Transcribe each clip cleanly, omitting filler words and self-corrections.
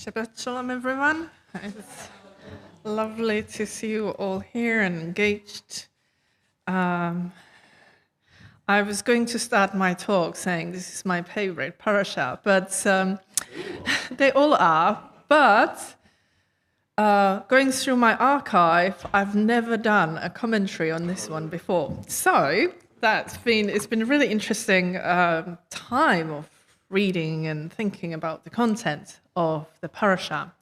Shabbat shalom, everyone. It's lovely to see you all here and engaged. I was going to start my talk saying this is my favorite parasha, but they all are. But going through my archive, I've never done a commentary on this one before. So it's been a really interesting time of reading and thinking about the content of the parasha.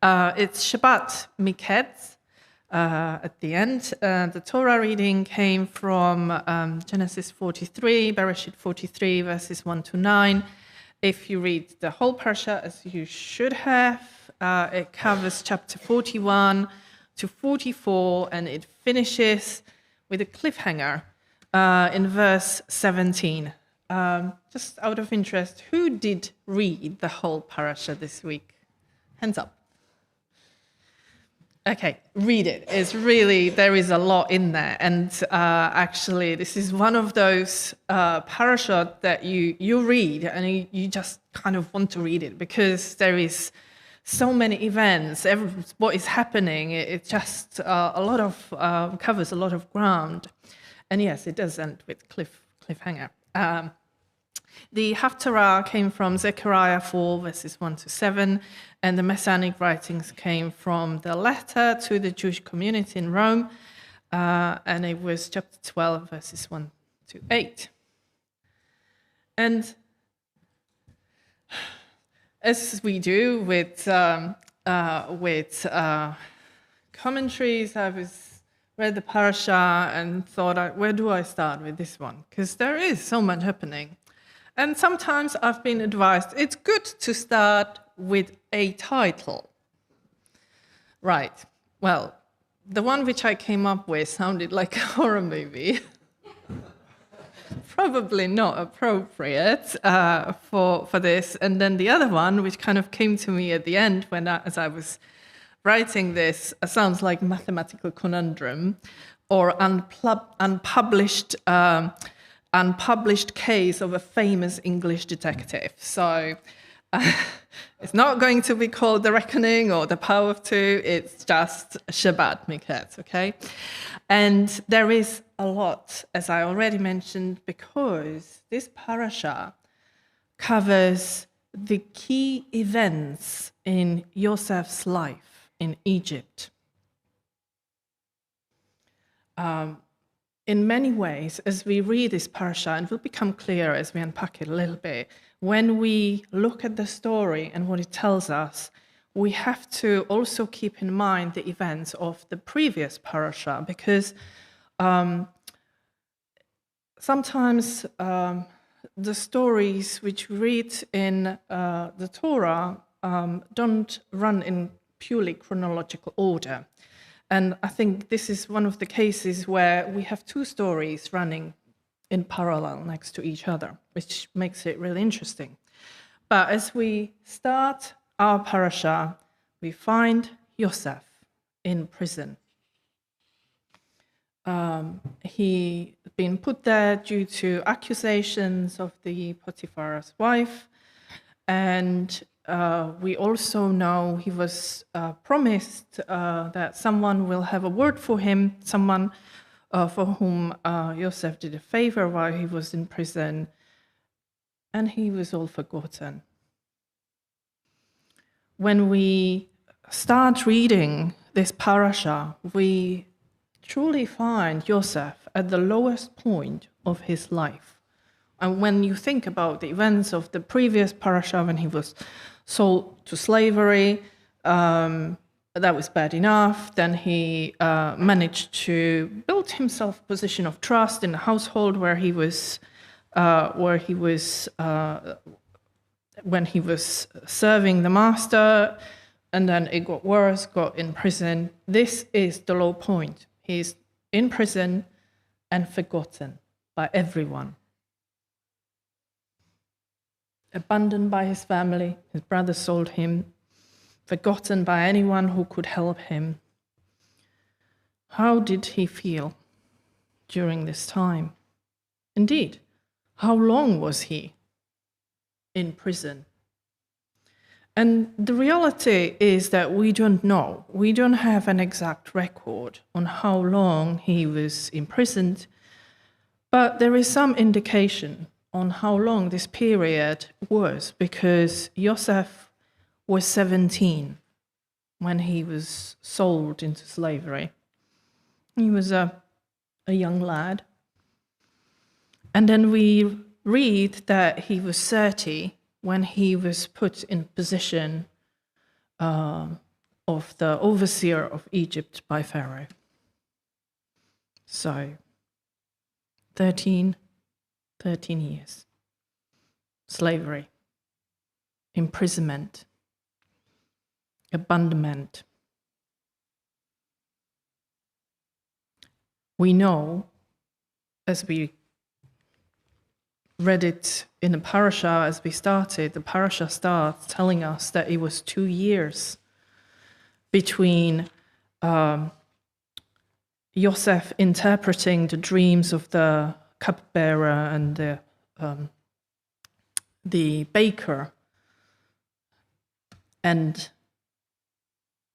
It's Shabbat Miketz at the end. The Torah reading came from Genesis 43, Bereshit 43, verses 1 to 9. If you read the whole parasha, as you should have, it covers chapter 41 to 44, and it finishes with a cliffhanger in verse 17. Just out of interest, who did read the whole parasha this week? Hands up. Okay, read it. There is a lot in there. And actually, this is one of those parasha that you read and you just kind of want to read it because there is so many events, what is happening. It just covers a lot of ground. And yes, it does end with cliffhanger. The Haftarah came from Zechariah 4, verses 1 to 7, and the Messianic writings came from the letter to the Jewish community in Rome, and it was chapter 12, verses 1 to 8. And as we do with commentaries, I read the parasha and thought, where do I start with this one? Because there is so much happening. And sometimes I've been advised it's good to start with a title. Right. Well, the one which I came up with sounded like a horror movie. Probably not appropriate for this. And then the other one, which kind of came to me at the end as I was writing this, sounds like mathematical conundrum or unpublished case of a famous English detective. So it's not going to be called The Reckoning or The Power of Two. It's just Shabbat Miketz, okay? And there is a lot, as I already mentioned, because this parasha covers the key events in Yosef's life in Egypt. In many ways, as we read this parasha, and it will become clear as we unpack it a little bit, when we look at the story and what it tells us, we have to also keep in mind the events of the previous parasha, because sometimes the stories which we read in the Torah don't run in purely chronological order. And I think this is one of the cases where we have two stories running in parallel next to each other, which makes it really interesting. But as we start our parasha, we find Yosef in prison. He had been put there due to accusations of the Potiphar's wife, and we also know he was promised that someone will have a word for him, someone for whom Yosef did a favor while he was in prison, and he was all forgotten. When we start reading this parasha, we truly find Yosef at the lowest point of his life. And when you think about the events of the previous parasha, when he was sold to slavery, that was bad enough. Then he managed to build himself a position of trust in the household when he was serving the master, and then it got worse, got in prison. This is the low point. He's in prison and forgotten by everyone. Abandoned by his family, his brothers sold him, forgotten by anyone who could help him. How did he feel during this time? Indeed, how long was he in prison? And the reality is that we don't know. We don't have an exact record on how long he was imprisoned, but there is some indication on how long this period was, because Joseph was 17 when he was sold into slavery. He was a young lad. And then we read that he was 30 when he was put in position of the overseer of Egypt by Pharaoh. So 13 years. Slavery, imprisonment, abandonment. We know, as we read it in the parasha as we started, the parasha starts telling us that it was 2 years between Yosef interpreting the dreams of the cupbearer and the baker, and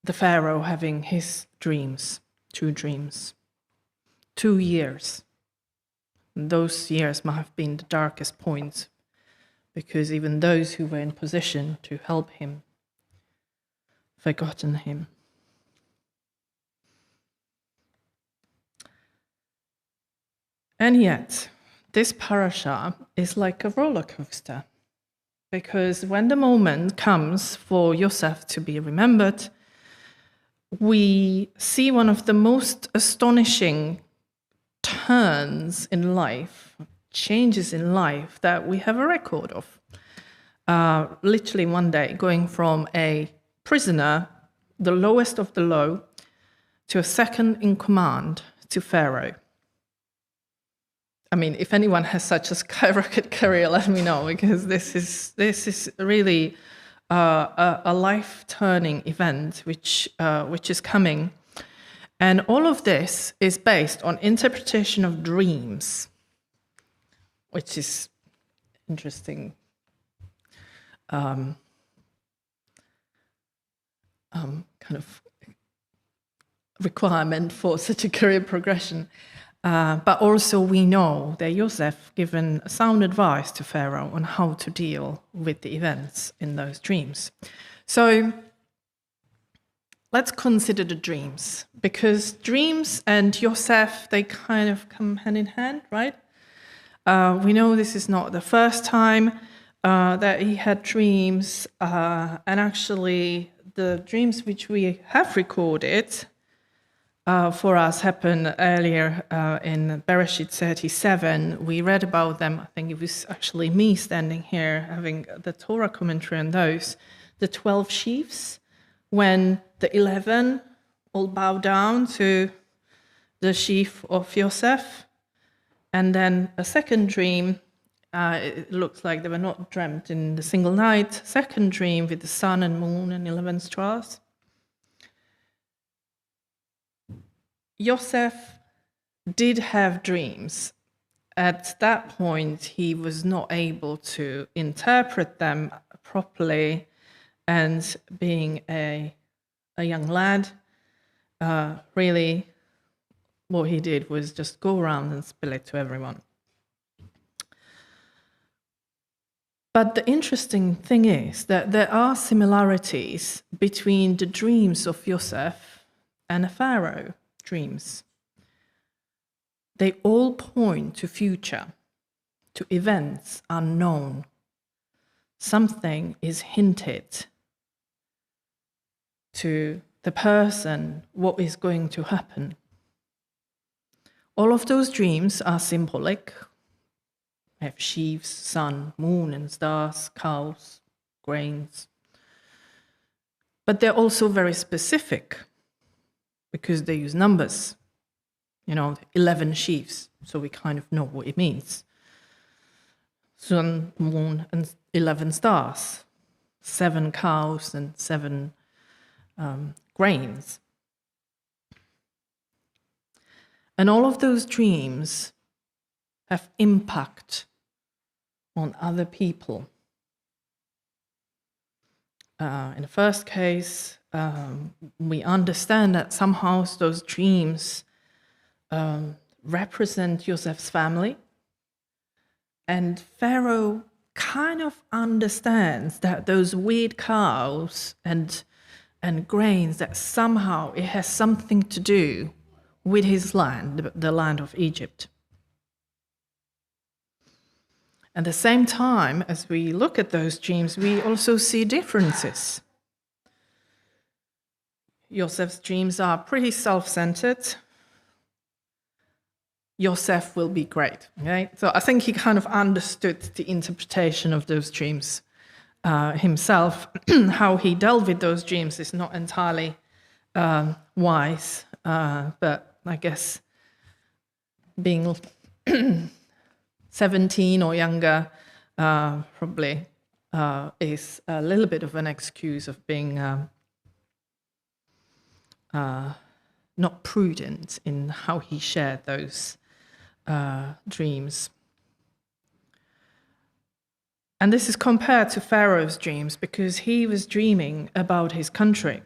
the Pharaoh having his dreams, 2 dreams. 2 years. And those years might have been the darkest points, because even those who were in position to help him forgotten him. And yet, this parasha is like a roller coaster, because when the moment comes for Yosef to be remembered, we see one of the most astonishing turns in life, changes in life that we have a record of. Literally one day, going from a prisoner, the lowest of the low, to a second in command to Pharaoh. I mean, if anyone has such a skyrocket career, let me know, because this is really a life-turning event which is coming. And all of this is based on interpretation of dreams, which is interesting. Kind of requirement for such a career progression. But also we know that Joseph given sound advice to Pharaoh on how to deal with the events in those dreams. So let's consider the dreams, because dreams and Joseph, they kind of come hand in hand, right? We know this is not the first time that he had dreams, and actually the dreams which we have recorded for us happened earlier in Bereshit 37. We read about them. I think it was actually me standing here having the Torah commentary on those. The 12 sheaves, when the 11 all bow down to the sheaf of Yosef. And then a second dream, it looks like they were not dreamt in the single night. Second dream with the sun and moon and 11 stars. Yosef did have dreams. At that point, he was not able to interpret them properly, and being a young lad, really what he did was just go around and spill it to everyone. But the interesting thing is that there are similarities between the dreams of Yosef and the Pharaoh dreams. They all point to future, to events unknown. Something is hinted to the person what is going to happen. All of those dreams are symbolic. We have sheaves, sun, moon, and stars, cows, grains. But they're also very specific, because they use numbers. 11 sheaves, so we kind of know what it means. Sun, moon, and 11 stars. 7 cows and 7 grains. And all of those dreams have impact on other people. In the first case, we understand that somehow those dreams represent Joseph's family. And Pharaoh kind of understands that those weird cows and grains, that somehow it has something to do with his land, the land of Egypt. At the same time, as we look at those dreams, we also see differences. Joseph's dreams are pretty self-centered. Joseph will be great, okay? So I think he kind of understood the interpretation of those dreams himself. How he dealt with those dreams is not entirely wise, but I guess being 17 or younger probably is a little bit of an excuse of being not prudent in how he shared those dreams. And this is compared to Pharaoh's dreams because he was dreaming about his country.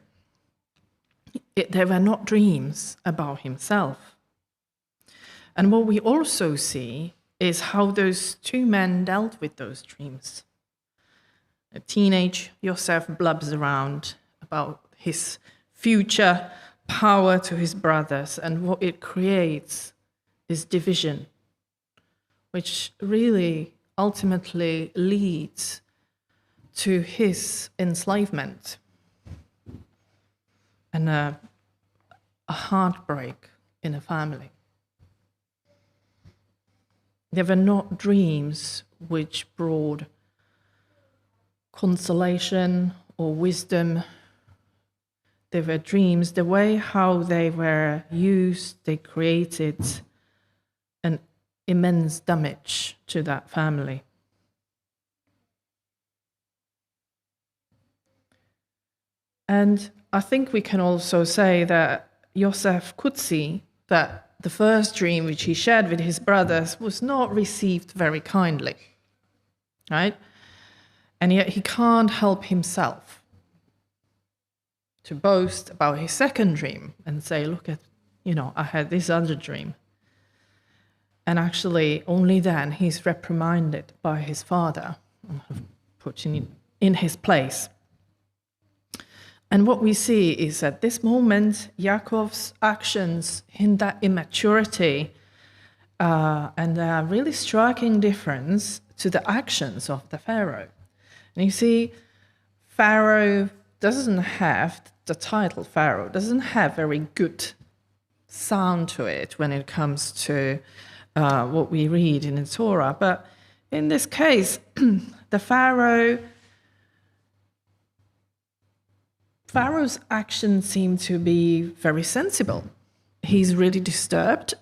They were not dreams about himself. And what we also see is how those two men dealt with those dreams. A teenage Joseph blubs around about his future power to his brothers, and what it creates is division, which really ultimately leads to his enslavement and a heartbreak in a family. They were not dreams which brought consolation or wisdom. They were dreams. The way how they were used, they created an immense damage to that family. And I think we can also say that Joseph could see that the first dream which he shared with his brothers was not received very kindly, right? And yet he can't help himself to boast about his second dream and say, look at, I had this other dream. And actually, only then he's reprimanded by his father, put in his place. And what we see is at this moment, Yaakov's actions in that immaturity and a really striking difference to the actions of the Pharaoh. And you see, Pharaoh doesn't have, the title Pharaoh doesn't have very good sound to it when it comes to what we read in the Torah. But in this case, the Pharaoh's actions seem to be very sensible. He's really disturbed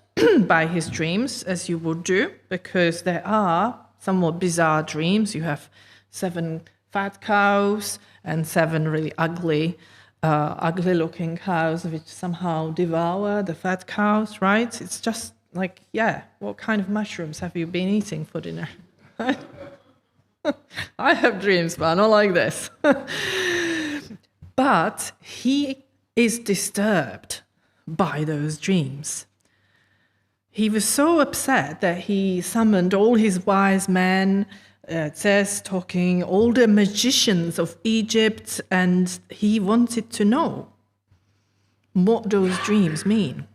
by his dreams, as you would do, because there are somewhat bizarre dreams. You have 7 fat cows and 7 really ugly-looking cows which somehow devour the fat cows, right? It's just like, what kind of mushrooms have you been eating for dinner? I have dreams, but not like this. But he is disturbed by those dreams. He was so upset that he summoned all his wise men, it says, talking all the magicians of Egypt, and he wanted to know what those dreams mean.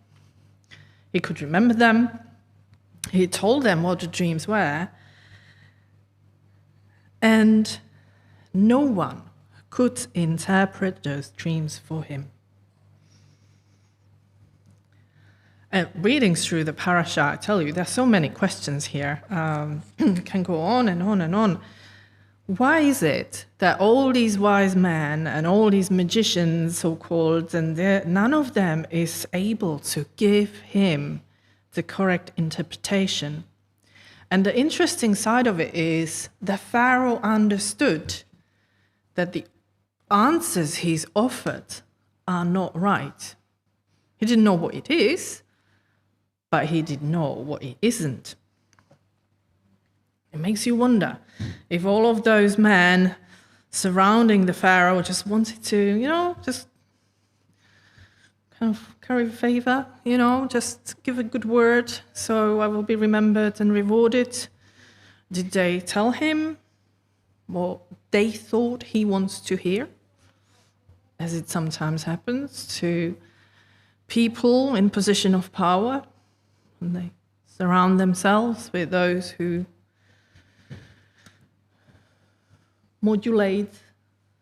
He could remember them. He told them what the dreams were. And no one could interpret those dreams for him. And reading through the parasha, I tell you, there's so many questions here. Can go on and on and on. Why is it that all these wise men and all these magicians, so-called, and none of them is able to give him the correct interpretation? And the interesting side of it is the Pharaoh understood that the answers he's offered are not right. He didn't know what it is, but he did know what it isn't. It makes you wonder if all of those men surrounding the Pharaoh, just wanted to, just kind of curry favor, just give a good word so I will be remembered and rewarded. Did they tell him what they thought he wants to hear? As it sometimes happens to people in position of power, and they surround themselves with those who modulate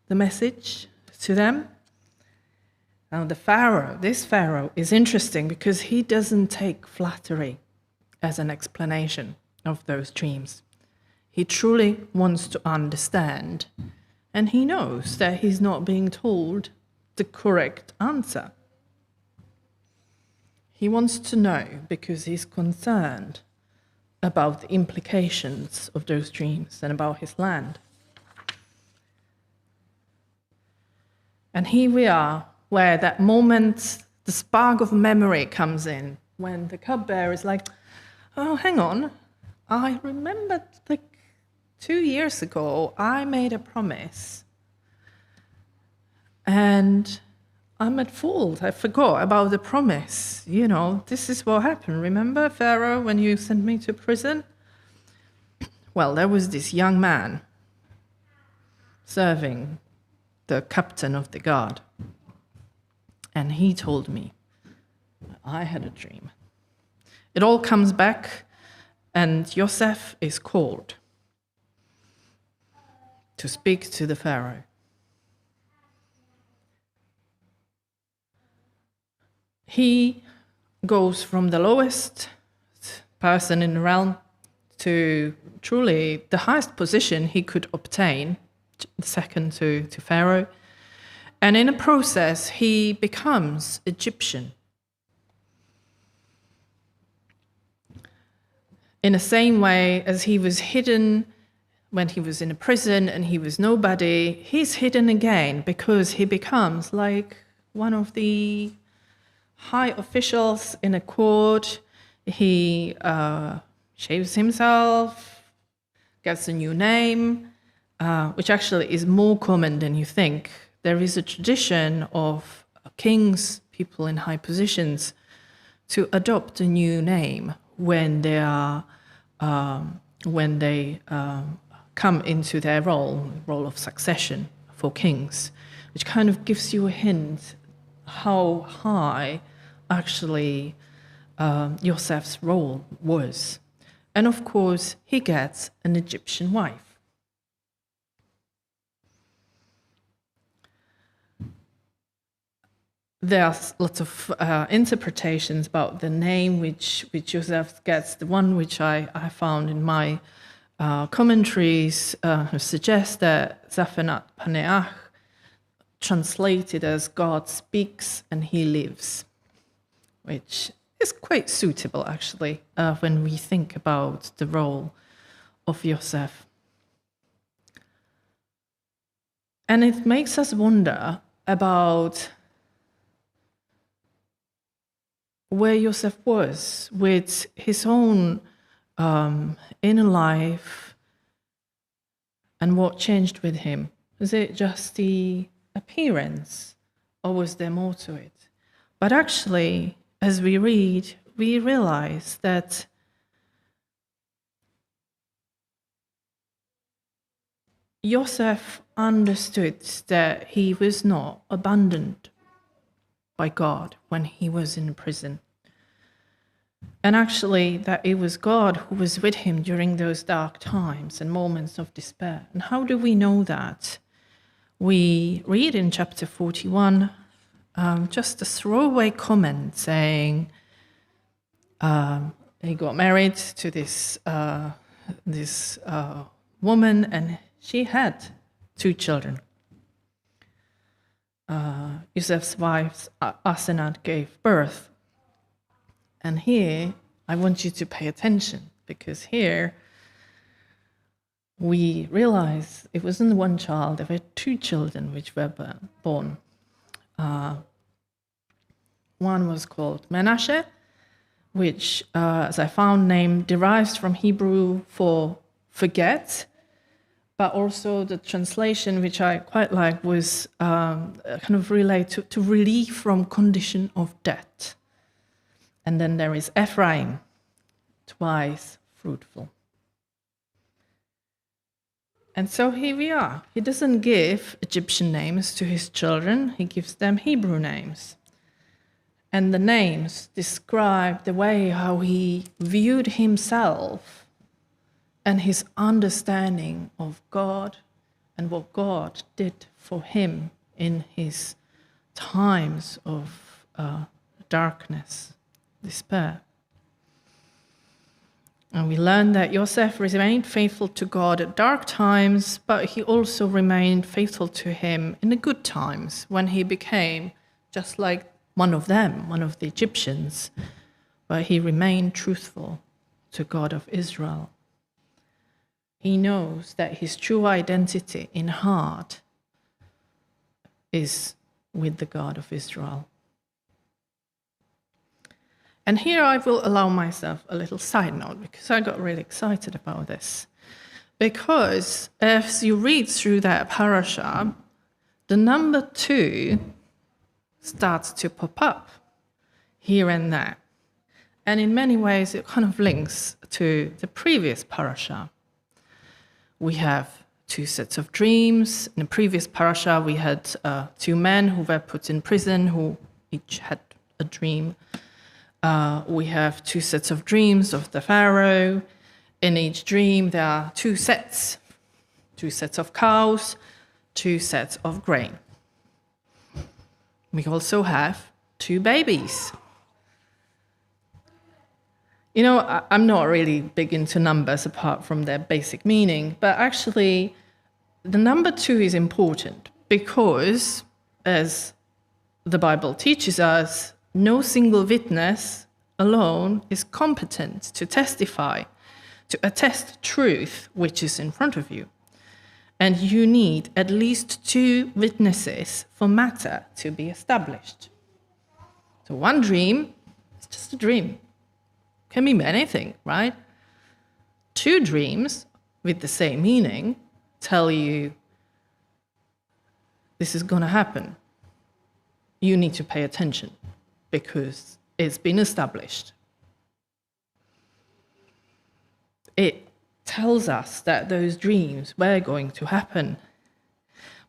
the message to them. Now this Pharaoh is interesting because he doesn't take flattery as an explanation of those dreams. He truly wants to understand, and he knows that he's not being told the correct answer. He wants to know because he's concerned about the implications of those dreams and about his land. And here we are, where that moment, the spark of memory comes in, when the cupbearer is like, oh, hang on, I remembered 2 years ago, I made a promise, and I'm at fault. I forgot about the promise. This is what happened. Remember, Pharaoh, when you sent me to prison? Well, there was this young man serving the captain of the guard, and he told me I had a dream. It all comes back, and Joseph is called to speak to the Pharaoh. He goes from the lowest person in the realm to truly the highest position he could obtain, second to Pharaoh. And in a process, he becomes Egyptian. In the same way as he was hidden when he was in a prison and he was nobody, he's hidden again because he becomes like one of the high officials in a court. He shaves himself, gets a new name, which actually is more common than you think. There is a tradition of kings, people in high positions, to adopt a new name when they come into their role of succession for kings, which kind of gives you a hint how high actually Joseph's role was. And of course, he gets an Egyptian wife. There are lots of interpretations about the name which Joseph gets. The one which I found in my commentaries suggests that Zaphenat Paneach, translated as God speaks and he lives, which is quite suitable actually when we think about the role of Joseph. And it makes us wonder about where Joseph was with his own inner life and what changed with him. Was it just the appearance, or was there more to it? But actually, as we read, we realize that Joseph understood that he was not abandoned by God when he was in prison. And actually, that it was God who was with him during those dark times and moments of despair. And how do we know that? We read in chapter 41 just a throwaway comment saying he got married to this woman, and she had 2 children. Joseph's wife, Asenat, gave birth. And here, I want you to pay attention, because here we realize it wasn't one child, there were 2 children which were born. One was called Menashe, which, as I found, name derives from Hebrew for forget, but also the translation, which I quite like, was kind of relate to relief from condition of debt. And then there is Ephraim, twice fruitful. And so here we are. He doesn't give Egyptian names to his children, he gives them Hebrew names. And the names describe the way how he viewed himself and his understanding of God and what God did for him in his times of darkness, despair. And we learn that Joseph remained faithful to God at dark times, but he also remained faithful to him in the good times when he became just like one of them, one of the Egyptians, but he remained truthful to God of Israel. He knows that his true identity in heart is with the God of Israel. And here I will allow myself a little side note, because I got really excited about this. Because as you read through that parasha, the number 2 starts to pop up here and there. And in many ways, it kind of links to the previous parasha. We have 2 sets of dreams. In the previous parasha, we had 2 men who were put in prison, who each had a dream. We have 2 sets of dreams of the Pharaoh. In each dream, there are 2 sets of cows, 2 sets of grain. We also have 2 babies. You know, I'm not really big into numbers apart from their basic meaning, but actually the number 2 is important because, as the Bible teaches us, no single witness alone is competent to testify, to attest truth which is in front of you. And you need at least 2 witnesses for matter to be established. So one dream is just a dream. Can mean anything, right? 2 dreams with the same meaning tell you this is going to happen. You need to pay attention because it's been established. It tells us that those dreams were going to happen.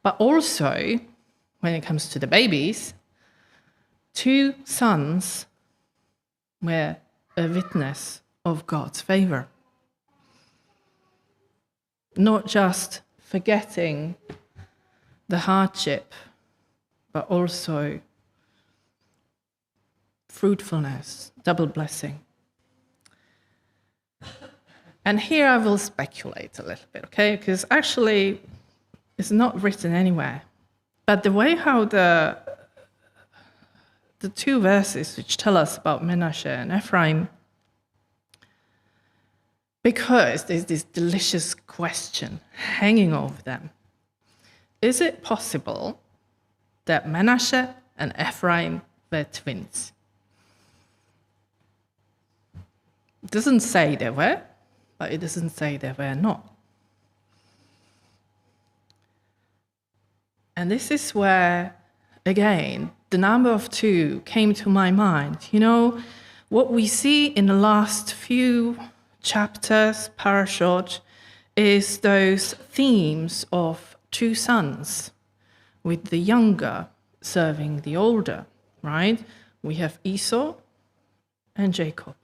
But also, when it comes to the babies, 2 sons were a witness of God's favor. Not just forgetting the hardship, but also fruitfulness, double blessing. And here I will speculate a little bit, okay? Because actually, it's not written anywhere. But the way how the 2 verses which tell us about Manasseh and Ephraim, because there's this delicious question hanging over them. Is it possible that Manasseh and Ephraim were twins? It doesn't say they were, but it doesn't say they were not. And this is where, again, the number of 2 came to my mind. You know, what we see in the last few chapters, parashot, is those themes of 2 sons, with the younger serving the older, right? We have Esau and Jacob.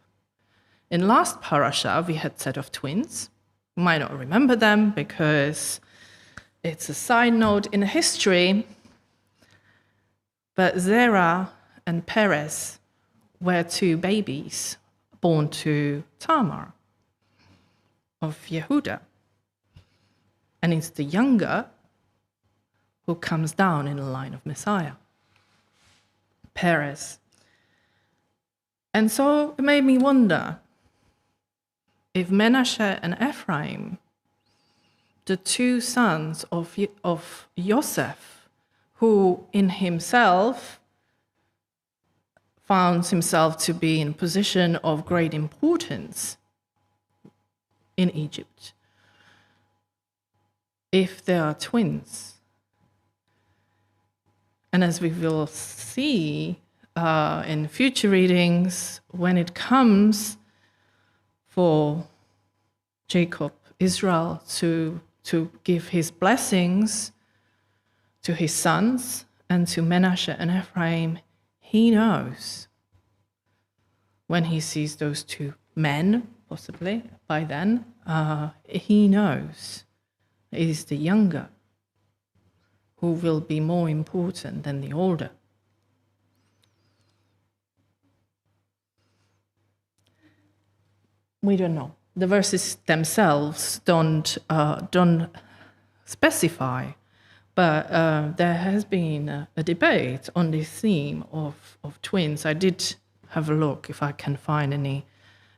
In last parasha, we had set of twins. You might not remember them because it's a side note in history, but Zerah and Perez were 2 babies born to Tamar of Yehuda. And it's the younger who comes down in the line of Messiah, Perez. And so it made me wonder if Manasseh and Ephraim, the 2 sons of Joseph, who in himself found himself to be in a position of great importance in Egypt, if they are twins. And as we will see in future readings, when it comes for Jacob, Israel, to give his blessings to his sons and to Manasseh and Ephraim, he knows when he sees those two men, possibly by then, he knows it is the younger who will be more important than the older. We don't know. The verses themselves don't specify, but there has been a debate on this theme of twins. I did have a look if I can find any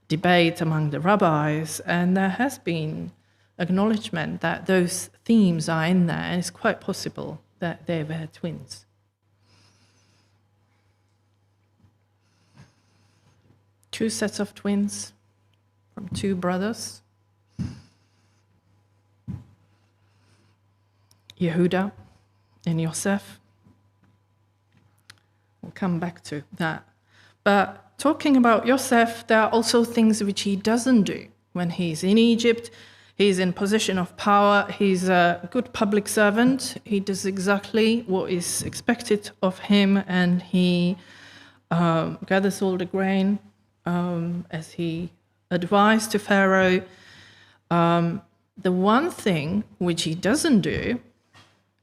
debate among the rabbis, and there has been acknowledgement that those themes are in there, and it's quite possible that they were twins. Two sets of twins from two brothers, Yehuda and Yosef. We'll come back to that. But talking about Yosef, there are also things which he doesn't do. When he's in Egypt, he's in position of power, he's a good public servant, he does exactly what is expected of him, and he gathers all the grain as he advised to Pharaoh. The one thing which he doesn't do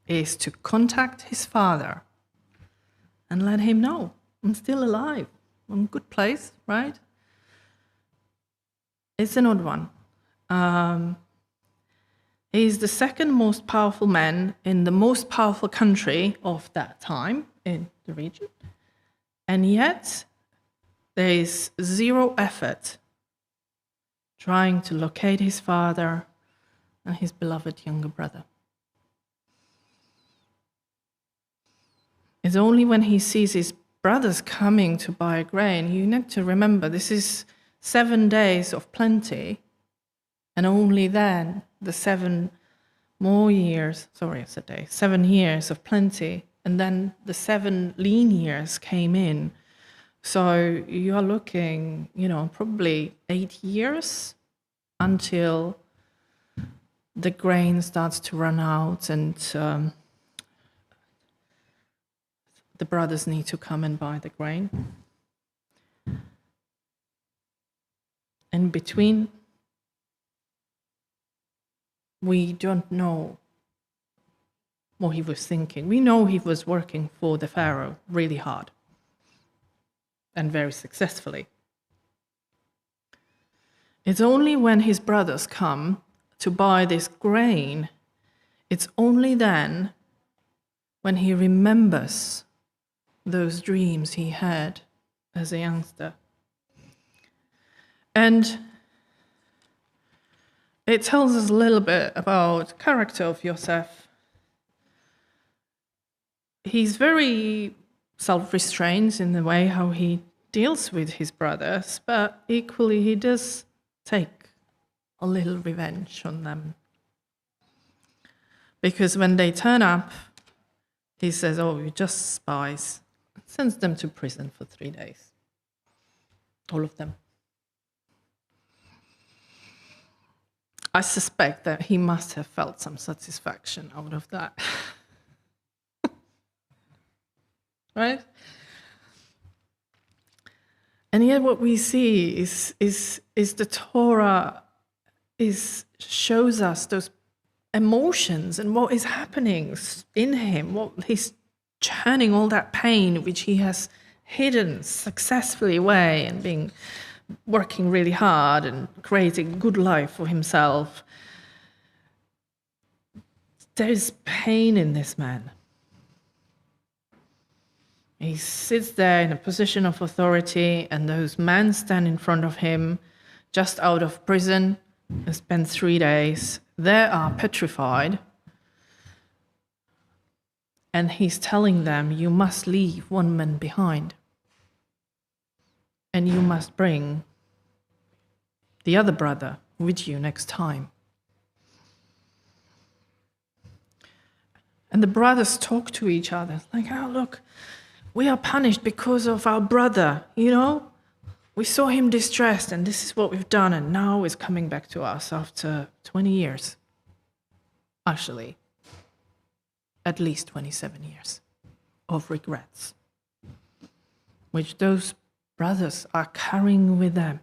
is to contact his father and let him know, I'm still alive, I'm in a good place, right? It's an odd one. He's the second most powerful man in the most powerful country of that time in the region. And yet, there is zero effort trying to locate his father and his beloved younger brother. It's only when he sees his brothers coming to buy grain, you need to remember this is 7 days of plenty, and only then the 7 years of plenty, and then the 7 lean years came in. So you are looking, probably 8 years until the grain starts to run out, and the brothers need to come and buy the grain. In between, we don't know what he was thinking. We know he was working for the Pharaoh really hard and very successfully. It's only when his brothers come to buy this grain, it's only then when he remembers those dreams he had as a youngster. And it tells us a little bit about the character of Yosef. He's very self-restrained in the way how he deals with his brothers, but equally he does take a little revenge on them. Because when they turn up, he says, oh, you're just spies. Sends them to prison for 3 days. All of them. I suspect that he must have felt some satisfaction out of that. Right? And yet what we see is the Torah shows us those emotions and what is happening in him, what he's churning all that pain which he has hidden successfully away and working really hard and creating a good life for himself. There is pain in this man. He sits there in a position of authority, and those men stand in front of him just out of prison and spend 3 days. They are petrified. And he's telling them, you must leave one man behind. And you must bring the other brother with you next time. And the brothers talk to each other, like, oh, look, we are punished because of our brother, you know? We saw him distressed, and this is what we've done, and now it's coming back to us after 20 years. Actually, at least 27 years of regrets, which those brothers are carrying with them.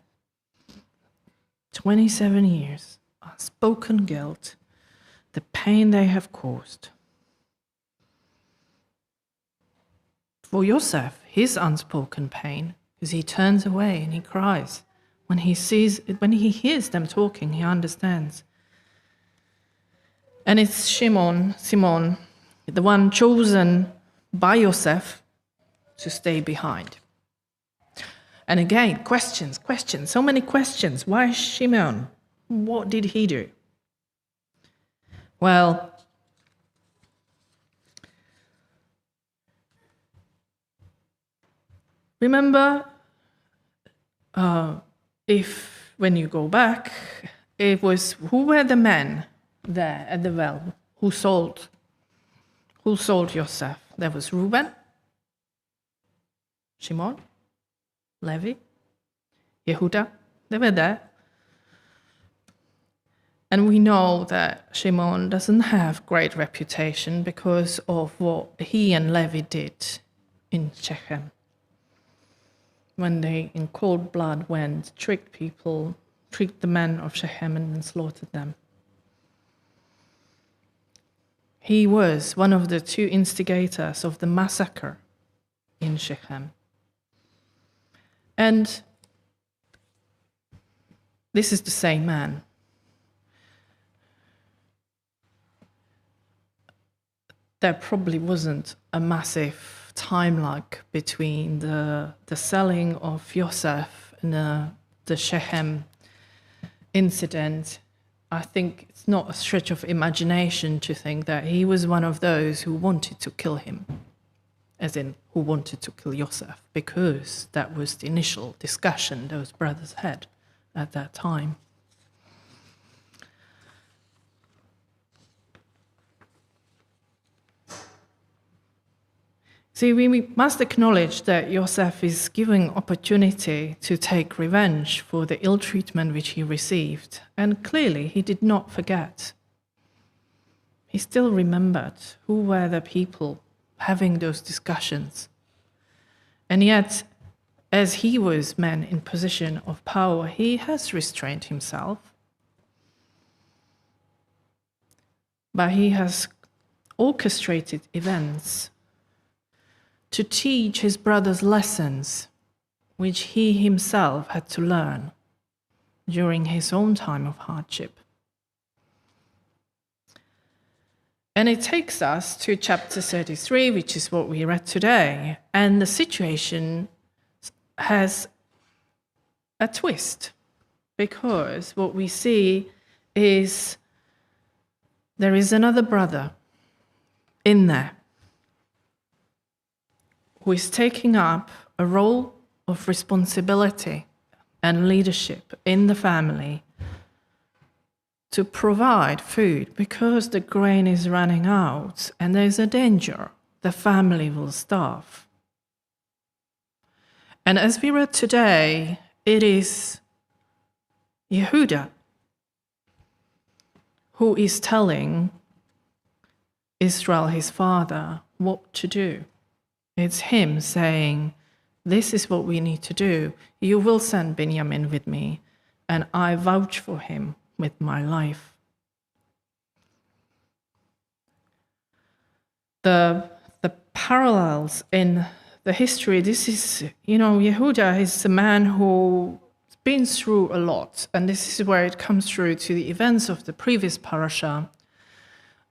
27 years, unspoken guilt, the pain they have caused. For Yosef, his unspoken pain, because he turns away and he cries. When he hears them talking, he understands. And it's Simon, the one chosen by Yosef to stay behind. And again, questions, so many questions. Why Shimon? What did he do? Well, remember, when you go back, it was, who were the men there at the well who sold Yosef? There was Reuben, Shimon, Levi, Yehuda. They were there. And we know that Shimon doesn't have great reputation because of what he and Levi did in Shechem, when they, in cold blood, went, tricked the men of Shechem and then slaughtered them. He was one of the two instigators of the massacre in Shechem. And this is the same man. There probably wasn't a massive time lag between the selling of Yosef and the Shechem incident. I think it's not a stretch of imagination to think that he was one of those who wanted to kill him, as in who wanted to kill Yosef, because that was the initial discussion those brothers had at that time. See, we must acknowledge that Yosef is given opportunity to take revenge for the ill treatment which he received, and clearly he did not forget. He still remembered who were the people having those discussions. And yet, as he was man in position of power, he has restrained himself. But he has orchestrated events to teach his brothers lessons which he himself had to learn during his own time of hardship. And it takes us to chapter 33, which is what we read today, and the situation has a twist, because what we see is there is another brother in there who is taking up a role of responsibility and leadership in the family to provide food, because the grain is running out and there's a danger the family will starve. And as we read today, it is Yehuda who is telling Israel, his father, what to do. It's him saying, this is what we need to do. You will send Benjamin with me, and I vouch for him with my life. The parallels in the history, this is, Yehuda is a man who's been through a lot, and this is where it comes through to the events of the previous parasha.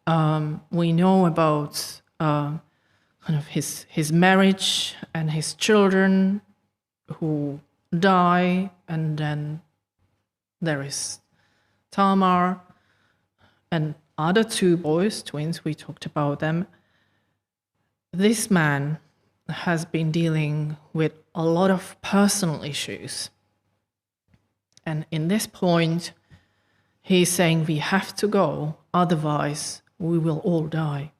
We know about kind of his marriage and his children who die, and then there is Tamar and other two boys, twins, we talked about them. This man has been dealing with a lot of personal issues. And in this point, he's saying we have to go, otherwise we will all die.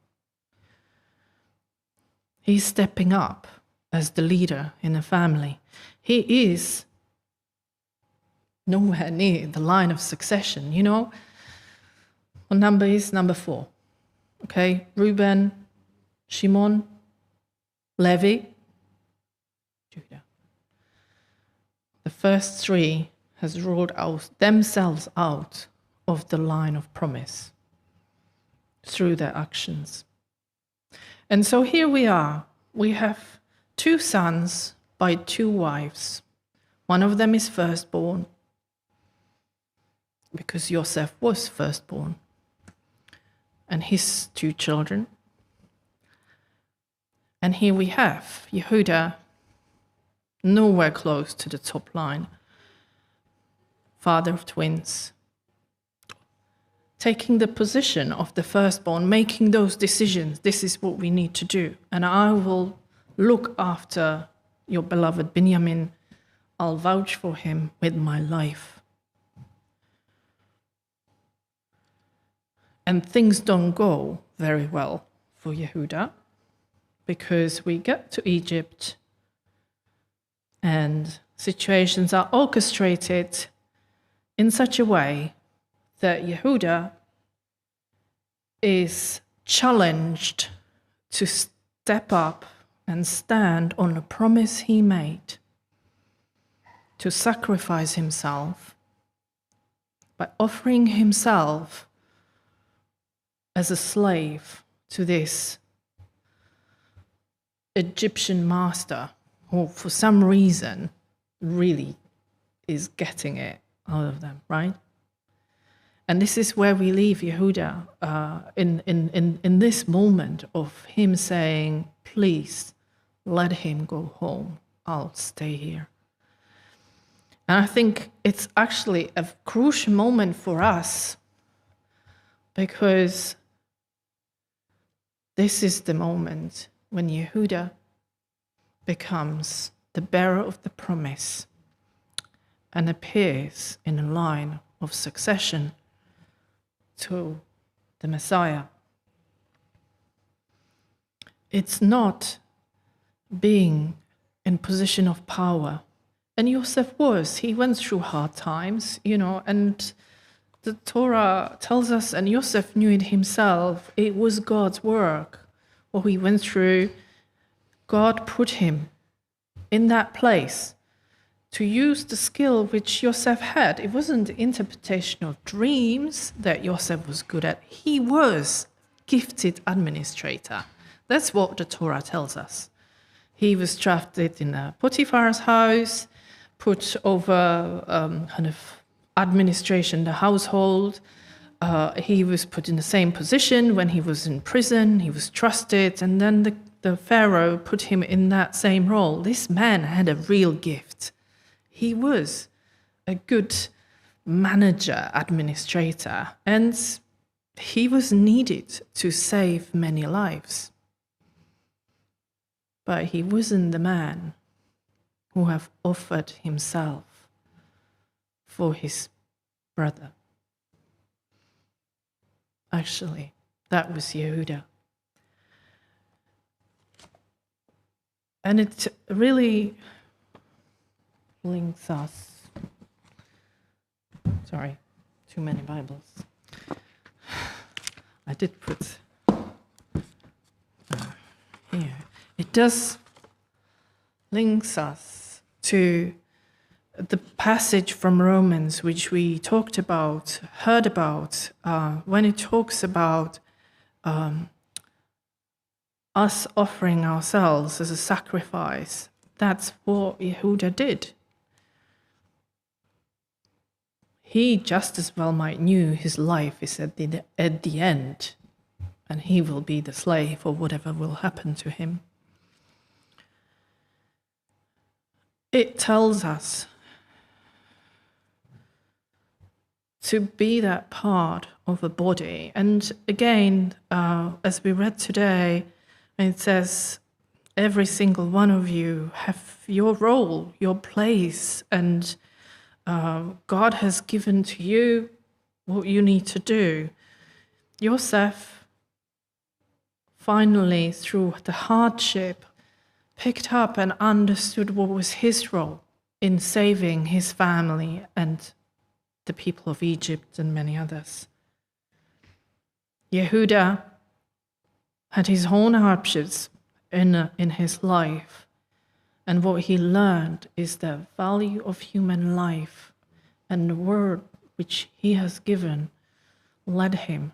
He's stepping up as the leader in the family. He is nowhere near the line of succession, you know. What number is number 4? Okay, Reuben, Shimon, Levi, Judah. The first 3 has ruled out themselves out of the line of promise through their actions. And so here we are. We have 2 sons by 2 wives. One of them is firstborn, because Joseph was firstborn, and his 2 children. And here we have Yehuda, nowhere close to the top line, father of twins, taking the position of the firstborn, making those decisions. This is what we need to do. And I will look after your beloved Benjamin. I'll vouch for him with my life. And things don't go very well for Yehuda, because we get to Egypt and situations are orchestrated in such a way that Yehuda is challenged to step up and stand on a promise he made, to sacrifice himself by offering himself as a slave to this Egyptian master, who for some reason really is getting it out of them, right? And this is where we leave Yehuda in this moment of him saying, please let him go home. I'll stay here. And I think it's actually a crucial moment for us, because this is the moment when Yehuda becomes the bearer of the promise and appears in a line of succession to the Messiah. It's not being in position of power. And Joseph was. He went through hard times, you know, and the Torah tells us, and Joseph knew it himself, it was God's work. What he went through, God put him in that place to use the skill which Joseph had. It wasn't the interpretation of dreams that Joseph was good at. He was gifted administrator. That's what the Torah tells us. He was drafted in Potiphar's house, put over kind of administration, the household. He was put in the same position when he was in prison. He was trusted, and then the Pharaoh put him in that same role. This man had a real gift. He was a good manager, administrator, and he was needed to save many lives. But he wasn't the man who have offered himself for his brother. Actually, that was Yehuda. And it really links us. Sorry, too many Bibles. I did put here. It does links us to the passage from Romans, which we talked about, heard about, when it talks about us offering ourselves as a sacrifice. That's what Yehuda did. He just as well might knew his life is at the end, and he will be the slave or whatever will happen to him. It tells us to be that part of a body. And again, as we read today, it says, every single one of you have your role, your place, and God has given to you what you need to do. Joseph finally, through the hardship, picked up and understood what was his role in saving his family and the people of Egypt and many others. Yehuda had his own hardships in his life, and what he learned is the value of human life, and the word which he has given led him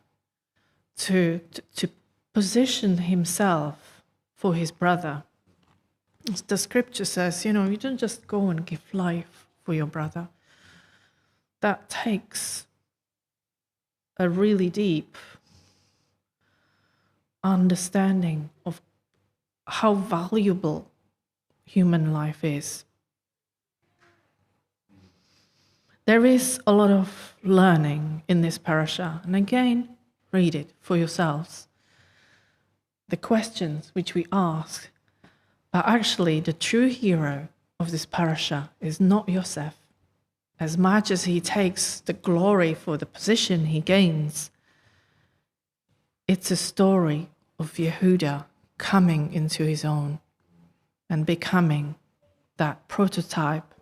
to position himself for his brother. The scripture says, you don't just go and give life for your brother. That takes a really deep understanding of how valuable human life is. There is a lot of learning in this parasha, and again, read it for yourselves. The questions which we ask, but actually the true hero of this parasha is not Yosef. As much as he takes the glory for the position he gains, it's a story of Yehuda coming into his own and becoming that prototype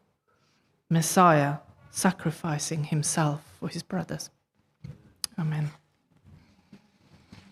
Messiah, sacrificing himself for his brothers. Amen.